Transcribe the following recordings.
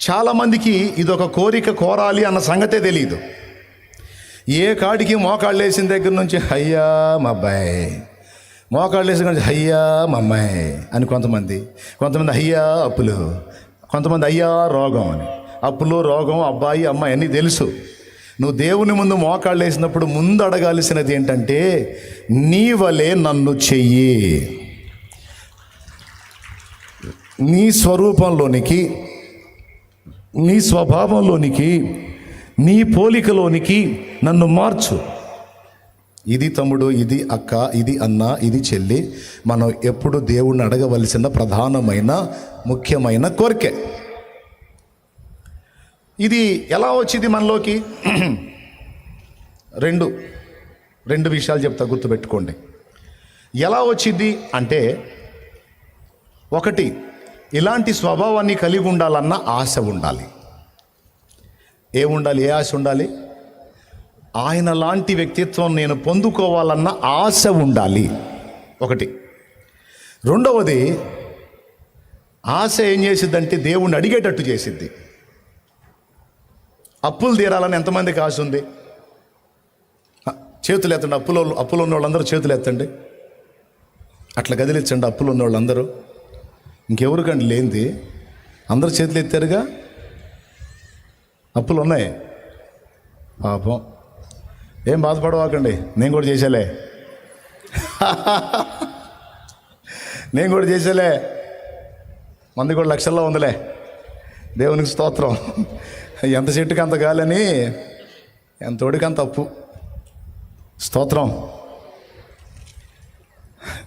చాలామందికి ఇదొక కోరిక కోరాలి అన్న సంగతే తెలియదు. ఏ కాడికి మోకాళ్ళు వేసిన దగ్గర నుంచి అయ్యా మా అబ్బాయి, మోకాళ్ళు వేసిన నుంచి అయ్యా మా అమ్మాయి అని కొంతమంది అయ్యా అప్పులు, కొంతమంది అయ్యా రోగం అని. అప్పులు, రోగం, అబ్బాయి, అమ్మాయి అన్నీ తెలుసు. నువ్వు దేవుని ముందు మోకాళ్ళు వేసినప్పుడు ముందు అడగాల్సినది ఏంటంటే, నీ వలే నన్ను చెయ్యి, నీ స్వరూపంలోనికి, నీ స్వభావంలోనికి, నీ పోలికలోనికి నన్ను మార్చు. ఇది తమ్ముడు, ఇది అక్క, ఇది అన్న, ఇది చెల్లి, మనం ఎప్పుడు దేవుణ్ణి అడగవలసిన ప్రధానమైన ముఖ్యమైన కోరికే. ఇది ఎలా వచ్చింది మనలోకి? రెండు విషయాలు చెప్తా, గుర్తుపెట్టుకోండి. ఎలా వచ్చింది అంటే, ఒకటి, ఇలాంటి స్వభావాన్ని కలిగి ఉండాలన్న ఆశ ఉండాలి. ఏముండాలి? ఏ ఆశ ఉండాలి? ఆయన లాంటి వ్యక్తిత్వం నేను పొందుకోవాలన్న ఆశ ఉండాలి, ఒకటి. రెండవది, ఆశ ఏం చేసిద్దంటే దేవుణ్ణి అడిగేటట్టు చేసిద్ది. అప్పులు తీరాలని ఎంతమందికి ఆశ ఉంది? చేతులు ఎత్తండి. అప్పులు ఉన్న వాళ్ళందరూ చేతులు ఎత్తండి. అట్లా కదిలించండి అప్పులు ఉన్న వాళ్ళందరూ. ఇంకెవరికండి లేనిది? అందరూ చేతులు ఎత్తారుగా. అప్పులు ఉన్నాయి. పాపం, ఏం బాధపడవాకండి, నేను కూడా చేసేలే నేను కూడా చేసేలే. మంది కూడా లక్షల్లో ఉందిలే. దేవునికి స్తోత్రం. ఎంత చెట్టుకి అంత గాలని, ఎంత తోడికి అంత అప్పు. స్తోత్రం.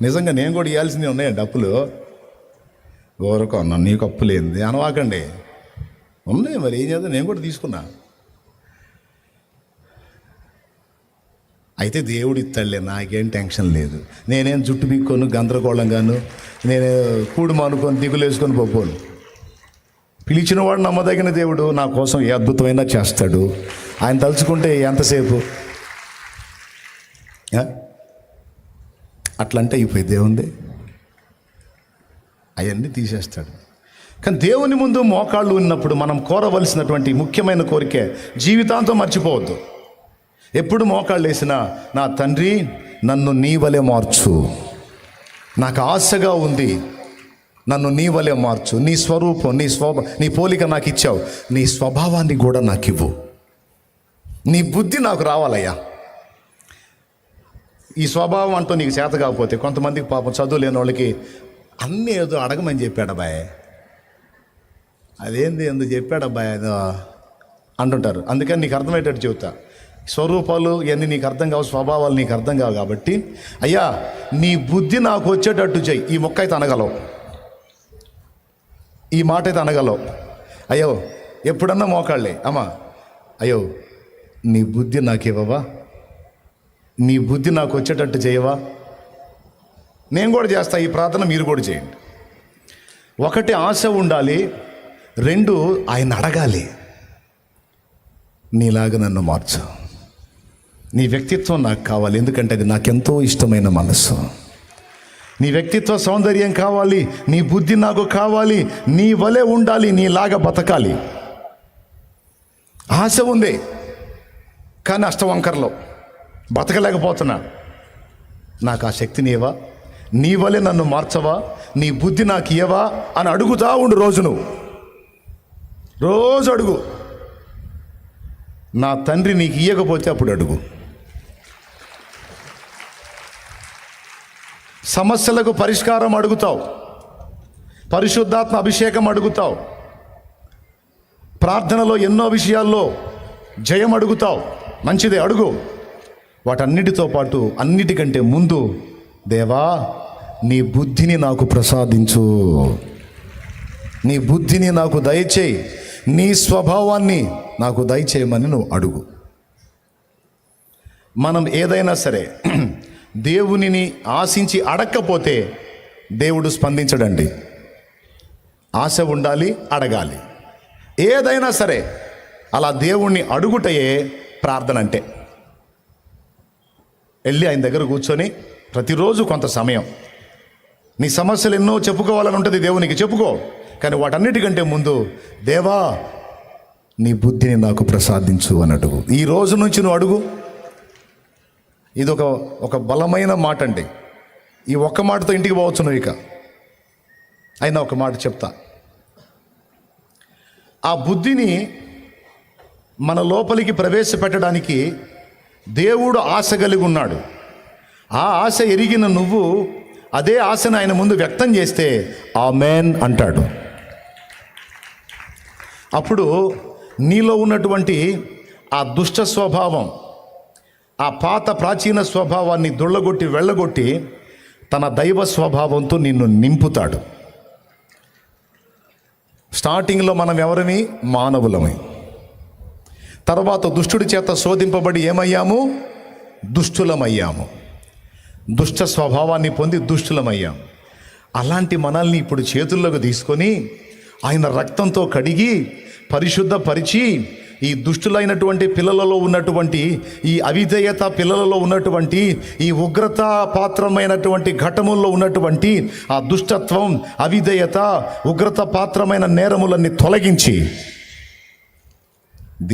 నిజంగా నేను కూడా ఇవ్వాల్సింది ఉన్నాయండి అప్పులు. గోరకం అన్నా, నీకు అప్పు లేనిది అనవాకండి. ఉన్నాయి, మరి ఏం చేద్దాం, నేను కూడా తీసుకున్నా. అయితే దేవుడు ఇస్తాడులే, నాకేం టెన్షన్ లేదు. నేనేం జుట్టు బిక్కోను, గందరగోళంగాను, నేను కూడు మానుకొని దిగులు వేసుకొని పోను. పిలిచినవాడు నమ్మదగిన దేవుడు, నా కోసం ఏ అద్భుతమైనా చేస్తాడు. ఆయన తలుచుకుంటే ఎంతసేపు అట్లంటే అయిపోయి దేవుంది అవన్నీ తీసేస్తాడు. కానీ దేవుని ముందు మోకాళ్ళు ఉన్నప్పుడు మనం కోరవలసినటువంటి ముఖ్యమైన కోరికే జీవితాంతం మర్చిపోవద్దు. ఎప్పుడు మోకాళ్ళు వేసినా, నా తండ్రి నన్ను నీ వలె మార్చు, నాకు ఆశగా ఉంది, నన్ను నీ వలె మార్చు, నీ స్వరూపం, నీ పోలిక నాకు ఇచ్చావు, నీ స్వభావాన్ని కూడా నాకు ఇవ్వు, నీ బుద్ధి నాకు రావాలయ్యా. ఈ స్వభావం అంటూ నీకు చేత కాకపోతే, కొంతమందికి పాపం చదువు లేని వాళ్ళకి అన్నీ ఏదో అడగమని చెప్పాడు అబ్బాయి, అదేంది ఎందుకు చెప్పాడు అబ్బాయి ఏదో అంటుంటారు. అందుకని నీకు అర్థమయ్యేటట్టు చెబుతా. స్వరూపాలు ఇవన్నీ నీకు అర్థం కావు, స్వభావాలు నీకు అర్థం కావు. కాబట్టి అయ్యా నీ బుద్ధి నాకు వచ్చేటట్టు చెయ్యి. ఈ మొక్క అయితే అనగలవు, ఈ మాట అయితే అనగలవు. అయ్యో ఎప్పుడన్నా మోకాళ్ళే, అమ్మా అయ్యో నీ బుద్ధి నాకు ఇవ్వవా, నీ బుద్ధి నాకు వచ్చేటట్టు చేయవా. నేను కూడా చేస్తా ఈ ప్రార్థన, మీరు కూడా చేయండి. ఒకటి, ఆశ ఉండాలి. రెండు, ఆయన అడగాలి, నీలాగా నన్ను మార్చు, నీ వ్యక్తిత్వం నాకు కావాలి, ఎందుకంటే అది నాకెంతో ఇష్టమైన మనసు. నీ వ్యక్తిత్వ సౌందర్యం కావాలి, నీ బుద్ధి నాకు కావాలి, నీ వలె ఉండాలి, నీలాగా బతకాలి. ఆశ ఉంది కానీ అష్టవంకరలో బతకలేకపోతున్నా. నాకు ఆ శక్తిని ఇవ్వవా, నీ వలె నన్ను మార్చవా, నీ బుద్ధి నాకు ఇవ్వవా అని అడుగుతా ఉండు. రోజు అడుగు. నా తండ్రి నీకు ఇవ్వకపోతే అప్పుడు అడుగు. సమస్యలకు పరిష్కారం అడుగుతావు, పరిశుద్ధాత్మ అభిషేకం అడుగుతావు, ప్రార్థనలో ఎన్నో విషయాల్లో జయం అడుగుతావు. మంచిదే, అడుగు. వాటన్నిటితో పాటు, అన్నిటికంటే ముందు, దేవా నీ బుద్ధిని నాకు ప్రసాదించు, నీ బుద్ధిని నాకు దయచేయి, నీ స్వభావాన్ని నాకు దయచేయమని నువ్వు అడుగు. మనం ఏదైనా సరే దేవునిని ఆశించి అడగకపోతే దేవుడు స్పందించడండి. ఆశ ఉండాలి, అడగాలి. ఏదైనా సరే అలా దేవుణ్ణి అడుగుటయే ప్రార్థన అంటే. వెళ్ళి ఆయన దగ్గర కూర్చొని ప్రతిరోజు కొంత సమయం నీ సమస్యలు ఎన్నో చెప్పుకోవాలని ఉంటుంది దేవునికి చెప్పుకో. కానీ వాటన్నిటికంటే ముందు దేవా నీ బుద్ధిని నాకు ప్రసాదించు అని అడుగు. ఈ రోజు నుంచి నువ్వు అడుగు. ఇది ఒక బలమైన మాట అండి. ఈ ఒక్క మాటతో ఇంటికి పోవచ్చు నువ్వు. ఇక అయినా ఒక మాట చెప్తా. ఆ బుద్ధిని మన లోపలికి ప్రవేశపెట్టడానికి దేవుడు ఆశ కలిగి ఉన్నాడు. ఆ ఆశ ఎరిగిన నువ్వు అదే ఆశను ఆయన ముందు వ్యక్తం చేస్తే ఆమేన్ అంటాడు. అప్పుడు నీలో ఉన్నటువంటి ఆ దుష్ట స్వభావం, ఆ పాత ప్రాచీన స్వభావాన్ని దుళ్ళగొట్టి వెళ్ళగొట్టి తన దైవ స్వభావంతో నిన్ను నింపుతాడు. స్టార్టింగ్లో మనం ఎవరిని? మానవులమై. తర్వాత దుష్టుడి చేత శోధింపబడి ఏమయ్యాము? దుష్టులమయ్యాము. దుష్ట స్వభావాన్ని పొంది దుష్టులమయ్యాము. అలాంటి మనల్ని ఇప్పుడు చేతుల్లోకి తీసుకొని ఆయన రక్తంతో కడిగి పరిశుద్ధపరిచి ఈ దుష్టులైనటువంటి పిల్లలలో ఉన్నటువంటి ఈ అవిధేయత, పిల్లలలో ఉన్నటువంటి ఈ ఉగ్రత పాత్రమైనటువంటి ఘటముల్లో ఉన్నటువంటి ఆ దుష్టత్వం, అవిధేయత, ఉగ్రత పాత్రమైన నేరములన్నీ తొలగించి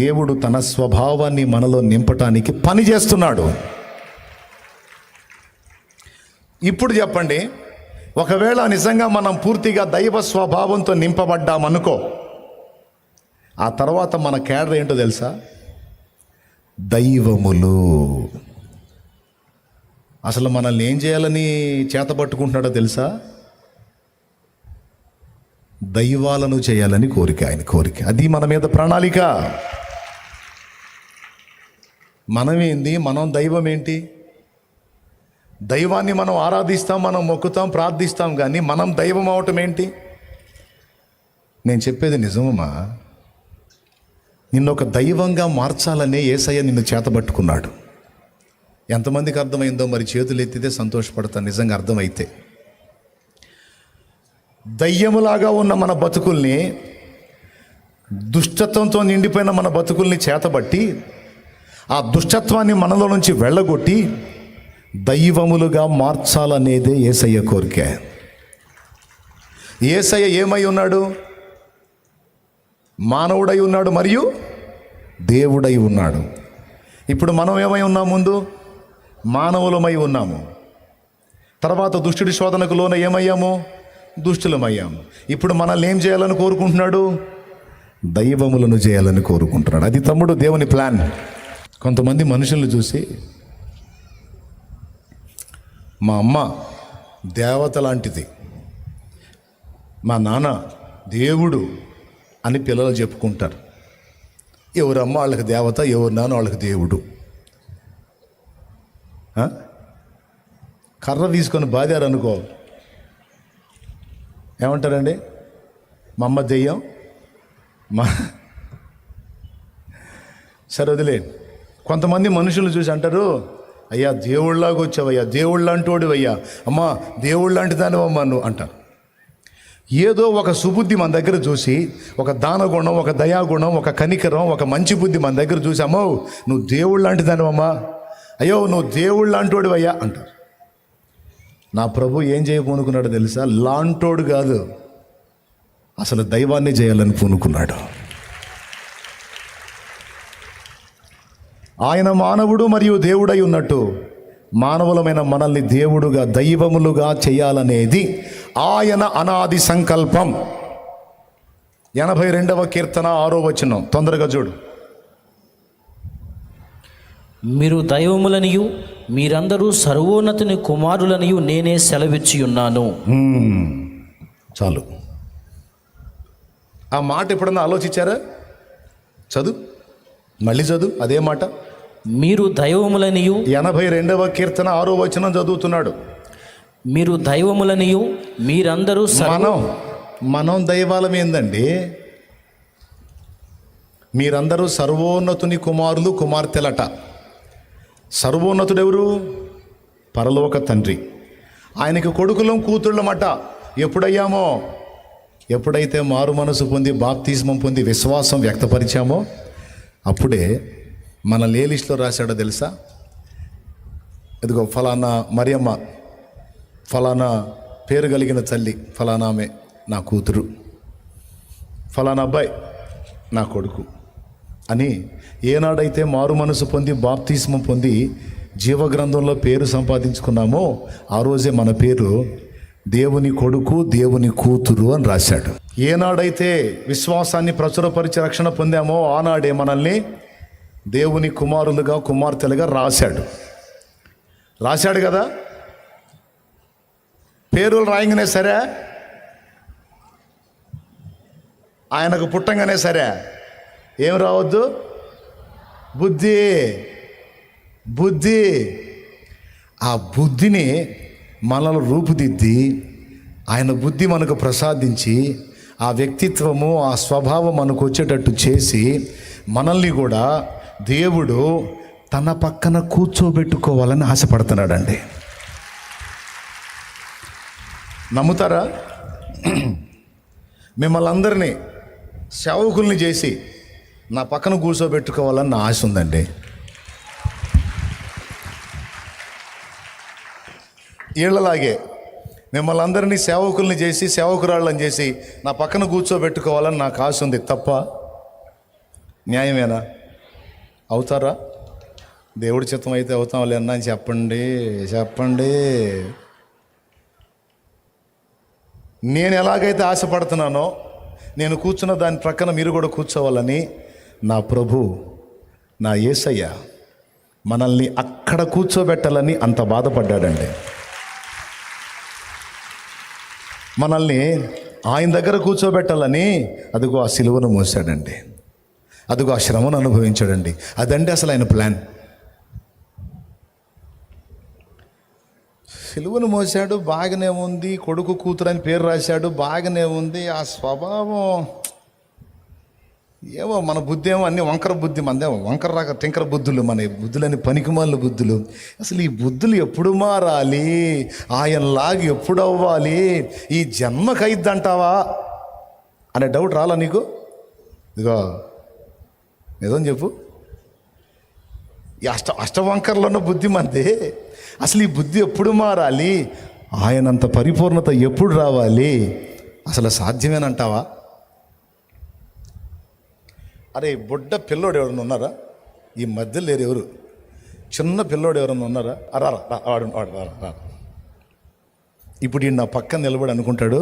దేవుడు తన స్వభావాన్ని మనలో నింపటానికి పని చేస్తున్నాడు. ఇప్పుడు చెప్పండి, ఒకవేళ నిజంగా మనం పూర్తిగా దైవ స్వభావంతో నింపబడ్డామనుకో, ఆ తర్వాత మన కేడర్ ఏంటో తెలుసా? దైవములు. అసలు మనల్ని ఏం చేయాలని చేతపట్టుకుంటున్నాడో తెలుసా? దైవాలను చేయాలని కోరిక, ఆయన కోరిక. అది మన మీద ప్రణాళిక. మనమేంది? మనం దైవం ఏంటి? దైవాన్ని మనం ఆరాధిస్తాం, మనం మొక్కుతాం, ప్రార్థిస్తాం, కానీ మనం దైవం అవటం ఏంటి? నేను చెప్పేది నిజమమ్మా. నిన్ను ఒక దైవంగా మార్చాలనే యేసయ్య నిన్ను చేతబట్టుకున్నాడు. ఎంతమందికి అర్థమైందో మరి చేతులు ఎత్తితే సంతోషపడతాను నిజంగా అర్థమైతే. దయ్యములాగా ఉన్న మన బతుకుల్ని, దుష్టత్వంతో నిండిపోయిన మన బతుకుల్ని చేతబట్టి ఆ దుష్టత్వాన్ని మనలో నుంచి వెళ్ళగొట్టి దైవములుగా మార్చాలనేదే యేసయ్య కోరిక. యేసయ్య ఏమై ఉన్నాడు? మానవుడై ఉన్నాడు మరియు దేవుడై ఉన్నాడు. ఇప్పుడు మనం ఏమై ఉన్నాం? ముందు మానవులమై ఉన్నాము. తర్వాత దుష్టుడి శోధనకు లోన ఏమయ్యాము? దుష్టులమయ్యాము. ఇప్పుడు మనల్ని ఏం చేయాలని కోరుకుంటున్నాడు? దైవములను చేయాలని కోరుకుంటున్నాడు. అది తమ్ముడు దేవుని ప్లాన్. కొంతమంది మనుషులను చూసి, మా అమ్మ దేవత లాంటిది, మా నాన్న దేవుడు అని పిల్లలు చెప్పుకుంటారు. ఎవరమ్మ వాళ్ళకి దేవత, ఎవరు నాన్న వాళ్ళకి దేవుడు. కర్ర తీసుకొని బాదారు అనుకో, ఏమంటారండి? మా అమ్మ దెయ్యం, మా సరే వదిలే. కొంతమంది మనుషులు చూసి అంటారు, అయ్యా దేవుళ్ళలాగా వచ్చావయ్యా, దేవుళ్ళ అంటోడివయ్యా, అమ్మా దేవుళ్ళ లాంటి దానివమ్మా నువ్వు అంటారు. ఏదో ఒక సుబుద్ధి మన దగ్గర చూసి, ఒక దానగుణం, ఒక దయాగుణం, ఒక కనికరం, ఒక మంచి బుద్ధి మన దగ్గర చూసి, అమ్మో నువ్వు దేవుళ్ళ లాంటి దానివమ్మా, అయ్యో నువ్వు దేవుళ్ళ లాంటోడివయ్యా అంటారు. నా ప్రభు ఏం చేయబోనుకున్నాడో తెలుసా? లాంటోడు కాదు, అసలు దైవాన్ని చేయాలని పూనుకున్నాడు. ఆయన మానవుడు మరియు దేవుడై ఉన్నట్టు మానవులమైన మనల్ని దేవుడుగా, దైవములుగా చేయాలనేది ఆయన అనాది సంకల్పం. 82వ కీర్తన 6వ వచనం, తొందరగా చూడు. మీరు దైవములనియు మీరందరూ సర్వోన్నతుని కుమారులనియు నేనే సెలవిచ్చి ఉన్నాను. చాలు. ఆ మాట ఎప్పుడన్నా ఆలోచించారా? చదువు, మళ్ళీ చదువు అదే మాట. మీరు దైవములనియు, 82వ కీర్తన 6వ వచనం చదువుతున్నాడు. మీరు దైవములనియు మీరందరూ మనం దైవాలం ఏందండి? మీరందరూ సర్వోన్నతుని కుమారులు కుమార్తెలట. సర్వోన్నతుడెవరు? పరలోక తండ్రి. ఆయనకి కొడుకులం కూతుళ్ళమట. ఎప్పుడయ్యామో? ఎప్పుడైతే మారు మనసు పొంది బాప్తిస్మం పొంది విశ్వాసం వ్యక్తపరిచామో అప్పుడే మన లిస్టులో రాశాడో తెలుసా? ఇదిగో ఫలానా మరియమ్మ, ఫలానా పేరు కలిగిన తల్లి, ఫలానా ఆమె నా కూతురు. ఫలానా అబ్బాయి నా కొడుకు అని ఏనాడైతే మారు మనసు పొంది బాప్తిస్మం పొంది జీవగ్రంథంలో పేరు సంపాదించుకున్నామో ఆ రోజే మన పేరు దేవుని కొడుకు, దేవుని కూతురు అని రాశాడు. ఏనాడైతే విశ్వాసాన్ని ప్రచురపరిచి రక్షణ పొందామో ఆనాడే మనల్ని దేవుని కుమారులుగా, కుమార్తెలుగా రాశాడు కదా. పేరులు రాయంగానే సరే, ఆయనకు పుట్టంగానే సరే ఏం రావద్దు? బుద్ధి. ఆ బుద్ధిని మనల్ని రూపుదిద్ది ఆయన బుద్ధి మనకు ప్రసాదించి ఆ వ్యక్తిత్వము, ఆ స్వభావం మనకు వచ్చేటట్టు చేసి మనల్ని కూడా దేవుడు తన పక్కన కూర్చోబెట్టుకోవాలని ఆశపడుతున్నాడండి. నమ్ముతారా? మిమ్మల్ని అందరినీ సేవకుల్ని చేసి నా పక్కన కూర్చోబెట్టుకోవాలని నా ఆశ ఉందండి. వీళ్ళలాగే మిమ్మల్ని అందరినీ సేవకుల్ని చేసి, సేవకురాళ్ళని చేసి నా పక్కన కూర్చోబెట్టుకోవాలని నాకు ఆశ ఉంది. తప్ప? న్యాయమేనా? అవుతారా? దేవుడి చిత్తం అయితే అవుతాంలే అన్నా అని చెప్పండి. నేను ఎలాగైతే ఆశపడుతున్నానో నేను కూర్చున్న దాని ప్రక్కన మీరు కూడా కూర్చోవాలని నా ప్రభు, నా యేసయ్య మనల్ని అక్కడ కూర్చోబెట్టాలని అంత బాధపడ్డాడండి. మనల్ని ఆయన దగ్గర కూర్చోబెట్టాలని అదిగో ఆ సిలువను మోసాడండి, అదిగో ఆ శ్రమను అనుభవించాడండి. అదండి అసలు ఆయన ప్లాన్. సిలువను మోసాడు, బాగానే ఉంది. కొడుకు కూతురు అని పేరు రాశాడు, బాగానే ఉంది. ఆ స్వభావం ఏమో, మన బుద్ధి ఏమో అన్ని వంకర బుద్ధి, మనదేమో వంకర రాక టింకర బుద్ధులు, మన బుద్ధులని పనికిమాల బుద్ధులు. అసలు ఈ బుద్ధులు ఎప్పుడు మారాలి? ఆయనలాగా ఎప్పుడు అవ్వాలి? ఈ జన్మకైద్దంటావా అనే డౌట్ రాలా నీకు? ఇదిగో నిజం చెప్పు, ఈ అష్టవంకరలో ఉన్న బుద్ధి మనది. అసలు ఈ బుద్ధి ఎప్పుడు మారాలి? ఆయనంత పరిపూర్ణత ఎప్పుడు రావాలి? అసలు సాధ్యమేనంటావా? అరే, బుడ్డ పిల్లోడు ఎవరైనా ఉన్నారా? ఈ మధ్యలో లేరు ఎవరు? చిన్న పిల్లోడు ఎవరైనా ఉన్నారా? రా. ఇప్పుడు ఈ నా పక్కన నిలబడి అనుకుంటాడు,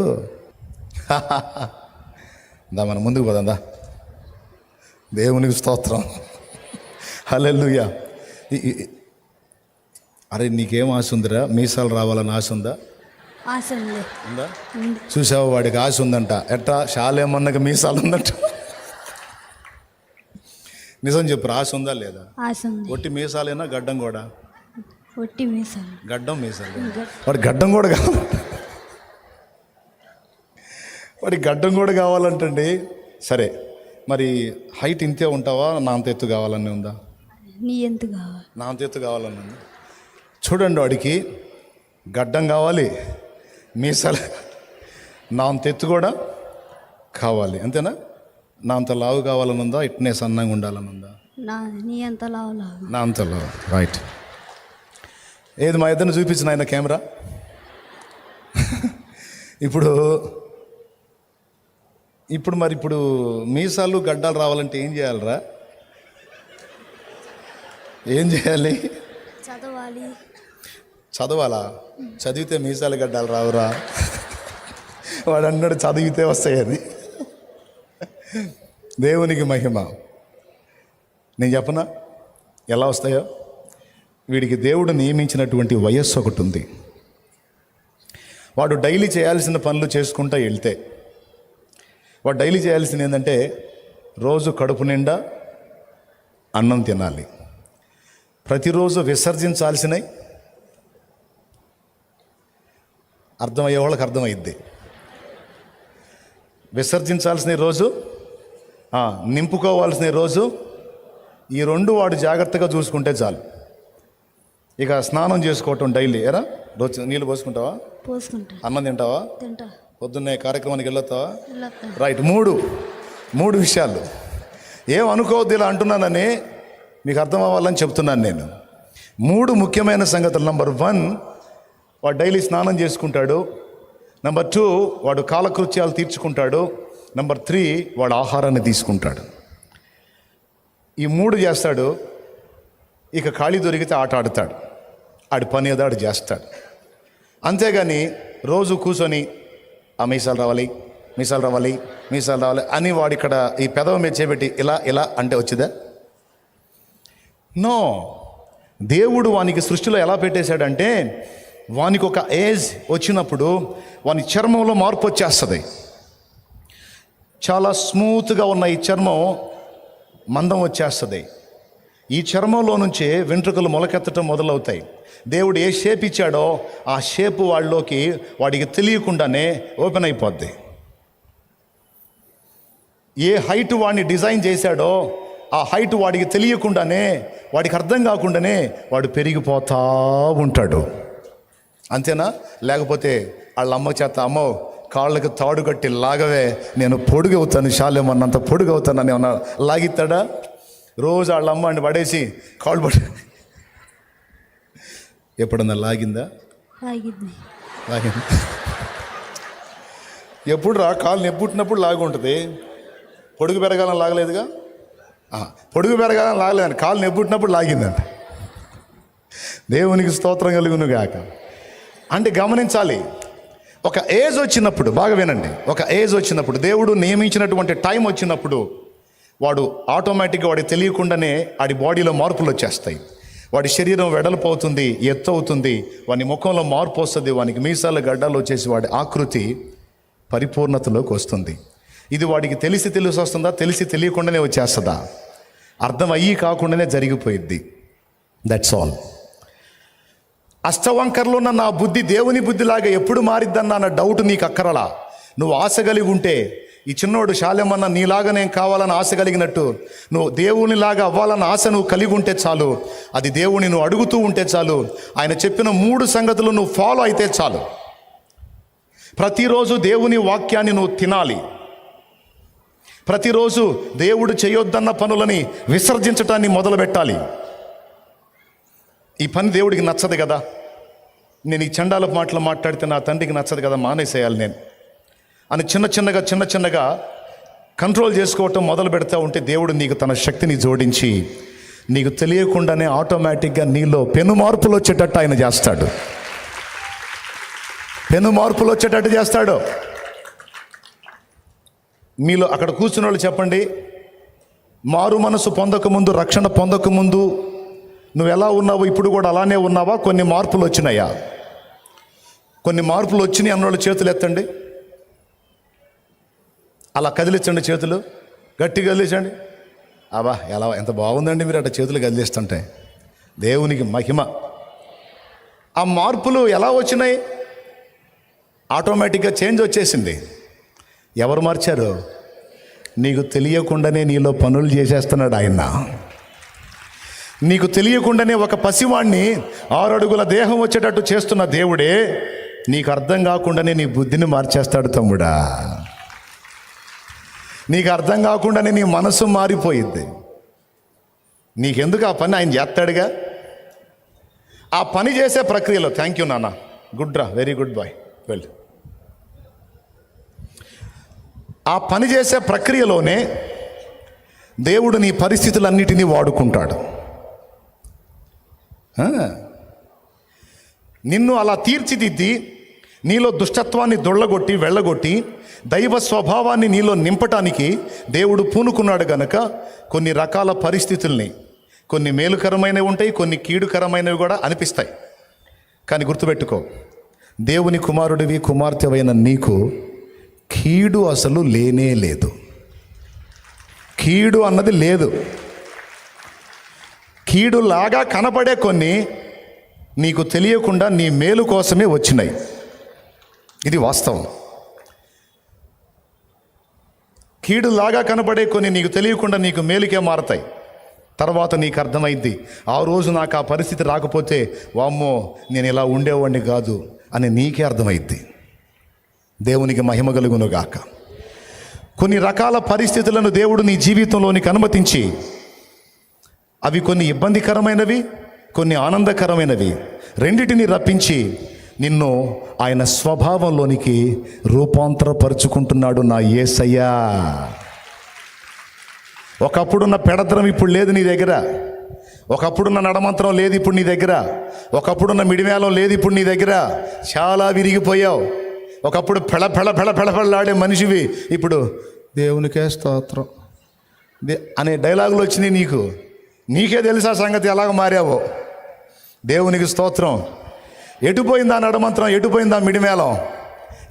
దా మనం ముందుకు పోదా, దేవునికి స్తోత్రం, హల్లెలూయా. అరే, నీకేం ఆశ ఉందిరా? మీసాలు రావాలని ఆశ ఉందా? ఉందా? చూసావు, వాడికి ఆశ ఉందంట. ఎట్టా? శాలేమన్నగా మీసాలు ఉందంట. నిజం చెప్పు, ఆశ ఉందా లేదా? ఒట్టి మీసాలేనా, గడ్డం కూడా? ఒట్టి మీసాలు. గడ్డం మీసాలు. వాడి గడ్డం కూడా కావాలి, వాడికి గడ్డం కూడా కావాలంటండి. సరే, మరి హైట్ ఇంతే ఉంటావా, నా అంత ఎత్తు కావాలని ఉందా? నీ ఎంత కావాలి? నా అంత ఎత్తు కావాలని ఉంది. చూడండి, వాడికి గడ్డం కావాలి, మీసాలు, నా అంత ఎత్తు కూడా కావాలి, అంతేనా? నా అంత లావు కావాలని ఉందా? ఇట్నే సన్నంగా ఉండాలని ఉందా? నీ అంత లావు. నా అంత లావు. రైట్. ఏది మా ఇద్దరిని చూపించిన ఆయన కెమెరా. ఇప్పుడు మీసాలు గడ్డాలు రావాలంటే ఏం చేయాలరా? ఏం చేయాలి? చదవాలా? చదివితే మీసాలు గడ్డాలు రావురా? వాడు అన్నాడు చదివితే వస్తాయని. దేవునికి మహిమ. నేను చెప్పనా ఎలా వస్తాయో? వీడికి దేవుడు నియమించినటువంటి వయస్సు ఒకటి ఉంది. వాడు డైలీ చేయాల్సిన పనులు చేసుకుంటూ వెళ్తే, వాడు డైలీ చేయాల్సింది ఏంటంటే రోజు కడుపు నిండా అన్నం తినాలి. ప్రతిరోజు విసర్జించాల్సినవి అర్థమయ్యే వాళ్ళకి అర్థమైద్ది. విసర్జించాల్సిన రోజు, నింపుకోవాల్సిన రోజు, ఈ రెండు వాడు జాగ్రత్తగా చూసుకుంటే చాలు. ఇక స్నానం చేసుకోవటం డైలీ. ఎరా రోజు నీళ్ళు పోసుకుంటావా? అన్నం తింటావా? పొద్దున్నే కార్యక్రమానికి వెళ్ళొస్తావా? రైట్. మూడు విషయాలు. ఏం అనుకోవద్దు ఇలా అంటున్నానని, మీకు అర్థం అవ్వాలని చెప్తున్నాను నేను. 3 ముఖ్యమైన సంగతులు. నంబర్ 1, వాడు డైలీ స్నానం చేసుకుంటాడు. నంబర్ 2, వాడు కాలకృత్యాలు తీర్చుకుంటాడు. నెంబర్ 3 వాడు ఆహారాన్ని తీసుకుంటాడు. ఈ 3 చేస్తాడు. ఇక ఖాళీ దొరికితే ఆట ఆడుతాడు. ఆడి పని ఏదో ఆడు చేస్తాడు. అంతేగాని రోజు కూర్చొని ఆ మీసాలు రావాలి అని వాడు ఇక్కడ ఈ పెదవ మీద చేపెట్టి ఇలా అంటే వచ్చిందా? నో. దేవుడు వానికి సృష్టిలో ఎలా పెట్టేశాడంటే వానికి ఒక ఏజ్ వచ్చినప్పుడు వాని చర్మంలో మార్పు వచ్చేస్తుంది. చాలా స్మూత్గా ఉన్న ఈ చర్మం మందం వచ్చేస్తుంది. ఈ చర్మంలో నుంచే వెంట్రుకలు మొలకెత్తడం మొదలవుతాయి. దేవుడు ఏ షేప్ ఇచ్చాడో ఆ షేపు వాడికి తెలియకుండానే ఓపెన్ అయిపోద్ది. ఏ హైట్ వాడిని డిజైన్ చేశాడో ఆ హైట్ వాడికి తెలియకుండానే, వాడికి అర్థం కాకుండానే వాడు పెరిగిపోతా ఉంటాడు. అంతేనా? లేకపోతే వాళ్ళ అమ్మ చేత, అమ్మో కాళ్ళకి తాడు కట్టి లాగవే, నేను పొడుగవుతాను, శాలేమన్నంత పొడుగవుతానని ఏమన్నా లాగిస్తాడా? రోజు వాళ్ళ అమ్మని పడేసి కాళ్ళు ఎప్పుడన్నా లాగిందా? లాగింది. ఎప్పుడు కాళ్ళు నెప్పుట్టినప్పుడు లాగి ఉంటుంది. పొడుగు పెరగాలని లాగలేదుగా. పొడుగు పెరగాలని లాగలేదని కాళ్ళు నెప్పుట్టినప్పుడు లాగిందంట. దేవునికి స్తోత్రం కలుగును గాక. అంటే గమనించాలి, ఒక ఏజ్ వచ్చినప్పుడు, బాగా వినండి, ఒక ఏజ్ వచ్చినప్పుడు, దేవుడు నియమించినటువంటి టైం వచ్చినప్పుడు వాడు ఆటోమేటిక్గా వాడికి తెలియకుండానే వాడి బాడీలో మార్పులు వచ్చేస్తాయి. వాడి శరీరం వెడల్పు అవుతుంది, ఎత్తు అవుతుంది, వాని ముఖంలో మార్పు వస్తుంది, వానికి మీసాల గడ్డలు వచ్చేసి వాడి ఆకృతి పరిపూర్ణతలోకి వస్తుంది. ఇది వాడికి తెలిసి వస్తుందా? తెలియకుండానే వచ్చేస్తుందా? అర్థం అయ్యి కాకుండానే జరిగిపోయిద్ది. That's all. అష్టవంకర్లో ఉన్న నా బుద్ధి దేవుని బుద్ధిలాగా ఎప్పుడు మారిద్దన్నా అన్న డౌట్ నీకు అక్కరలా. నువ్వు ఆశ కలిగి ఉంటే, ఈ చిన్నోడు శాలేమన్న నీలాగా నేను కావాలని ఆశ కలిగినట్టు నువ్వు దేవునిలాగా అవ్వాలన్న ఆశ నువ్వు కలిగి ఉంటే చాలు. అది దేవుని నువ్వు అడుగుతూ ఉంటే చాలు. ఆయన చెప్పిన 3 సంగతులు నువ్వు ఫాలో అయితే చాలు. ప్రతిరోజు దేవుని వాక్యాన్ని నువ్వు తినాలి. ప్రతిరోజు దేవుడు చేయొద్దన్న పనులని విసర్జించటాన్ని మొదలు పెట్టాలి. ఈ పని దేవుడికి నచ్చదు కదా, నేను ఈ చండాల మాటలు మాట్లాడితే నా తండ్రికి నచ్చదు కదా, మానేసేయాలి నేను అని చిన్న చిన్నగా కంట్రోల్ చేసుకోవటం మొదలు పెడతా ఉంటే దేవుడు నీకు తన శక్తిని జోడించి నీకు తెలియకుండానే ఆటోమేటిక్గా నీలో పెను మార్పులు వచ్చేటట్టు ఆయన చేస్తాడు. పెను మార్పులు వచ్చేటట్టు చేస్తాడు. మీలో అక్కడ కూర్చున్న వాళ్ళు చెప్పండి, మారు మనసు పొందకముందు, రక్షణ పొందకముందు నువ్వు ఎలా ఉన్నావు, ఇప్పుడు కూడా అలానే ఉన్నావా? కొన్ని మార్పులు వచ్చినాయా? కొన్ని మార్పులు వచ్చినాయి అన్నోళ్ళు చేతులు ఎత్తండి. అలా కదిలించండి, చేతులు గట్టిగా కదిలించండి. అబ్బా ఎంత బాగుందండి మీరు అట్లా చేతులు కదిలిస్తుంటే. దేవునికి మహిమ. ఆ మార్పులు ఎలా వచ్చినాయి? ఆటోమేటిక్గా చేంజ్ వచ్చేసింది. ఎవరు మార్చారు? నీకు తెలియకుండానే నీలో పనులు చేసేస్తున్నాడు ఆయన. నీకు తెలియకుండానే ఒక పసివాణ్ణి 6 అడుగుల దేహం వచ్చేటట్టు చేస్తున్న దేవుడే నీకు అర్థం కాకుండానే నీ బుద్ధిని మార్చేస్తాడు తమ్ముడా. నీకు అర్థం కాకుండానే నీ మనసు మారిపోయిద్ది. నీకెందుకు ఆ పని ఆయన చేస్తాడుగా. ఆ పని చేసే ప్రక్రియలో, థ్యాంక్ యూ నాన్న, గుడ్ రా, వెరీ గుడ్ బాయ్, వెల్. ఆ పని చేసే ప్రక్రియలోనే దేవుడు నీ పరిస్థితులన్నిటినీ వాడుకుంటాడు. నిన్ను అలా తీర్చిదిద్ది నీలో దుష్టత్వాన్ని వెళ్ళగొట్టి దైవ స్వభావాన్ని నీలో నింపటానికి దేవుడు పూనుకున్నాడు గనక కొన్ని రకాల పరిస్థితుల్ని, కొన్ని మేలుకరమైనవి ఉంటాయి, కొన్ని కీడుకరమైనవి కూడా అనిపిస్తాయి. కానీ గుర్తుపెట్టుకో, దేవుని కుమారుడివి, కుమార్తెవైన నీకు కీడు అసలు లేనే లేదు. కీడు అన్నది లేదు. కీడులాగా కనపడే కొన్ని నీకు తెలియకుండా నీ మేలు కోసమే వచ్చినాయి. ఇది వాస్తవం. కీడులాగా కనపడే కొన్ని నీకు తెలియకుండా నీకు మేలుకే మారతాయి. తర్వాత నీకు అర్థమైంది, ఆ రోజు నాకు ఆ పరిస్థితి రాకపోతే వామ్మో నేను ఇలా ఉండేవాడిని కాదు అని నీకే అర్థమైద్ది. దేవునికి మహిమ కలుగును గాక. కొన్ని రకాల పరిస్థితులను దేవుడు నీ జీవితంలోనికి అనుమతించి, అవి కొన్ని ఇబ్బందికరమైనవి, కొన్ని ఆనందకరమైనవి, రెండిటిని రప్పించి నిన్ను ఆయన స్వభావంలోనికి రూపాంతరపరుచుకుంటున్నాడు నా యేసయ్యా. ఒకప్పుడున్న పెడద్రం ఇప్పుడు లేదు నీ దగ్గర. ఒకప్పుడున్న నడమంత్రం లేదు ఇప్పుడు నీ దగ్గర. ఒకప్పుడున్న మిడిమేళం లేదు ఇప్పుడు నీ దగ్గర. చాలా విరిగిపోయావు. ఒకప్పుడు పెళపెళలాడే మనిషివి, ఇప్పుడు దేవునికే స్తోత్రం అనే డైలాగులు వచ్చినాయి నీకు. నీకే తెలుసా సంగతి ఎలాగ మారావో. దేవునికి స్తోత్రం. ఎటుపోయిందా నడమంత్రం, ఎటుపోయిందా మిడిమేళం,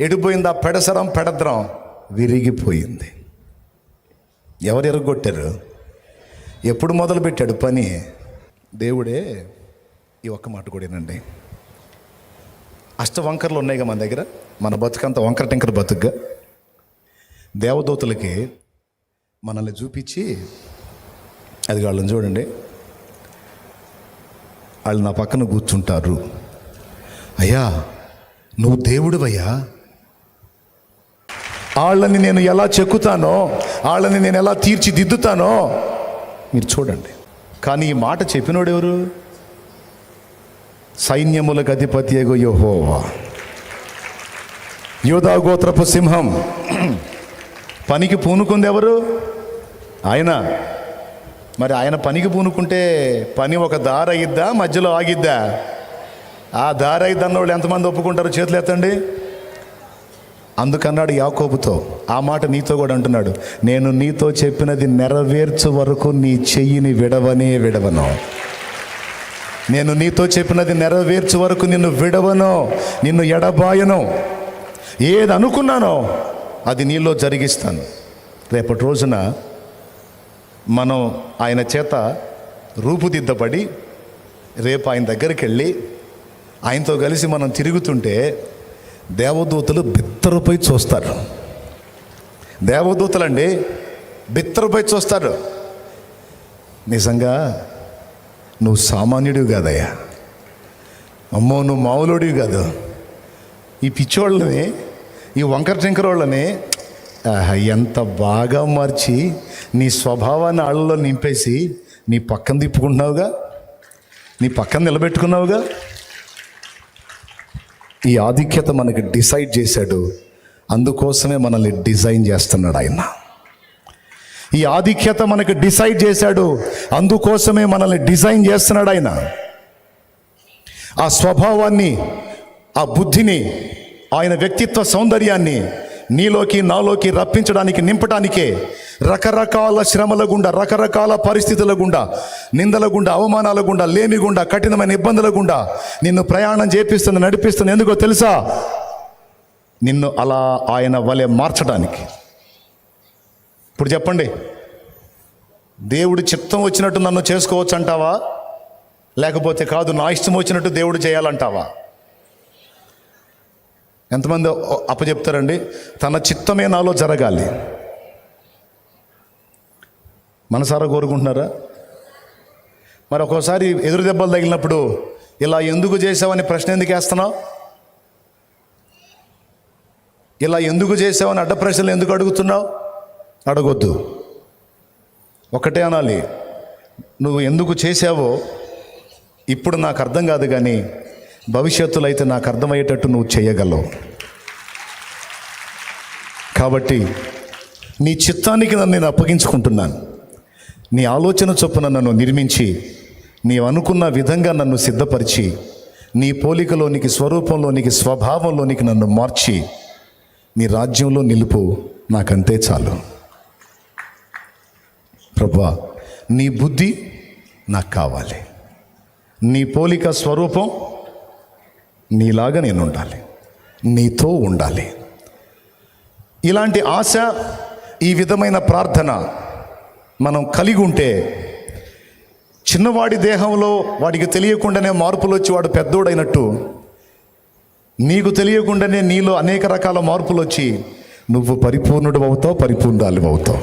ఎటుపోయిందా పెడద్రం, విరిగిపోయింది. ఎవరు ఎరగొట్టారు? ఎప్పుడు మొదలుపెట్టాడు పని? దేవుడే. ఈ ఒక్క మాట కూడానండి, అష్టవంకర్లు ఉన్నాయిగా మన దగ్గర. మన బతుకంతా వంకర టింకర బతుకుగా దేవదూతలకి మనల్ని చూపించి, అది వాళ్ళని చూడండి, వాళ్ళు నా పక్కన కూర్చుంటారు. అయ్యా నువ్వు దేవుడివయ్యా, వాళ్ళని నేను ఎలా చెక్కుతానో, వాళ్ళని నేను ఎలా తీర్చిదిద్దుతానో మీరు చూడండి. కానీ ఈ మాట చెప్పినోడు ఎవరు? సైన్యములకు అధిపతియగు యెహోవా, యూదా గోత్రపు సింహం. పనికి పూనుకుంది ఎవరు? ఆయన. మరి ఆయన పనికి పూనుకుంటే పని ఒక దారి అయ్యిద్దా, మధ్యలో ఆగిద్దా? ఆ దారి అయ్యిద్ది అన్నోళ్ళు ఎంతమంది ఒప్పుకుంటారో చేతులు ఎత్తండి. అందుకన్నాడు యాకోబుతో, ఆ మాట నీతో కూడా అంటున్నాడు, నేను నీతో చెప్పినది నెరవేర్చు వరకు నీ చెయ్యిని విడవను. నేను నీతో చెప్పినది నెరవేర్చు వరకు నిన్ను విడవను, నిన్ను ఎడబాయను. ఏది అనుకున్నానో అది నీలో జరిగిస్తాను. రేపటి రోజున మనం ఆయన చేత రూపుదిద్దపడి రేపు ఆయన దగ్గరికి వెళ్ళి ఆయనతో కలిసి మనం తిరుగుతుంటే దేవదూతలు బిత్తరపై చూస్తారు. దేవదూతలండి బిత్తరపై చూస్తారు. నిజంగా నువ్వు సామాన్యుడివి కాదయ్యా, అమ్మో నువ్వు మామూలుడివి కాదు. ఈ పిచ్చోళ్ళని, ఈ వంకర టింకరోళ్ళని ఎంత బాగా మార్చి నీ స్వభావాన్ని ఆళ్ళలో నింపేసి నీ పక్కన తిప్పుకుంటున్నావుగా, నీ పక్కన నిలబెట్టుకున్నావుగా. ఈ ఆధిక్యత మనకి డిసైడ్ చేశాడు, అందుకోసమే మనల్ని డిజైన్ చేస్తున్నాడు ఆయన. ఈ ఆధిక్యత మనకి డిసైడ్ చేశాడు, అందుకోసమే మనల్ని డిజైన్ చేస్తున్నాడు ఆయన. ఆ స్వభావాన్ని, ఆ బుద్ధిని, ఆయన వ్యక్తిత్వ సౌందర్యాన్ని నీలోకి నాలోకి రప్పించడానికి, నింపడానికే రకరకాల శ్రమల గుండా, రకరకాల పరిస్థితుల గుండా, నిందల గుండా, అవమానాల గుండా, లేమి గుండా, కఠినమైన ఇబ్బందుల గుండా నిన్ను ప్రయాణం చేపిస్తుంది, నడిపిస్తుంది. ఎందుకో తెలుసా? నిన్ను అలా ఆయన వలె మార్చడానికి. ఇప్పుడు చెప్పండి, దేవుడి చిత్తం వచ్చినట్టు నన్ను చేసుకోవచ్చు అంటావా? లేకపోతే కాదు నా ఇష్టం వచ్చినట్టు దేవుడు చేయాలంటావా? ఎంతమంది అప్పచెప్తారండి? తన చిత్తమే నాలో జరగాలి. మనసారా కోరుకుంటున్నారా? మరి ఒక్కోసారి ఎదురు దెబ్బలు తగిలినప్పుడు ఇలా ఎందుకు చేసావని ప్రశ్న ఎందుకు వేస్తున్నావు? ఇలా ఎందుకు చేసావని అడ్డ ప్రశ్నలు ఎందుకు అడుగుతున్నావు? అడగొద్దు. ఒకటే అనాలి, నువ్వు ఎందుకు చేసావో ఇప్పుడు నాకు అర్థం కాదు, కానీ భవిష్యత్తులో అయితే నాకు అర్థమయ్యేటట్టు నువ్వు చేయగలవు. కాబట్టి నీ చిత్తానికి నన్ను నేను అప్పగించుకుంటున్నాను. నీ ఆలోచన చొప్పున నన్ను నిర్మించి, నీవు అనుకున్న విధంగా నన్ను సిద్ధపరిచి, నీ పోలికలోనికి, స్వరూపంలోనికి, స్వభావంలోనికి నన్ను మార్చి నీ రాజ్యంలో నిలుపు. నాకంతే చాలు ప్రభువా. నీ బుద్ధి నాకు కావాలి, నీ పోలిక, స్వరూపం నీలాగా నేను ఉండాలి, నీతో ఉండాలి. ఇలాంటి ఆశ, ఈ విధమైన ప్రార్థన మనం కలిగి ఉంటే చిన్నవాడి దేహంలో వాడికి తెలియకుండానే మార్పులు వచ్చి వాడు పెద్దోడైనట్టు, నీకు తెలియకుండానే నీలో అనేక రకాల మార్పులు వచ్చి నువ్వు పరిపూర్ణుడు అవుతావు, పరిపూర్ణాలు అవుతావు.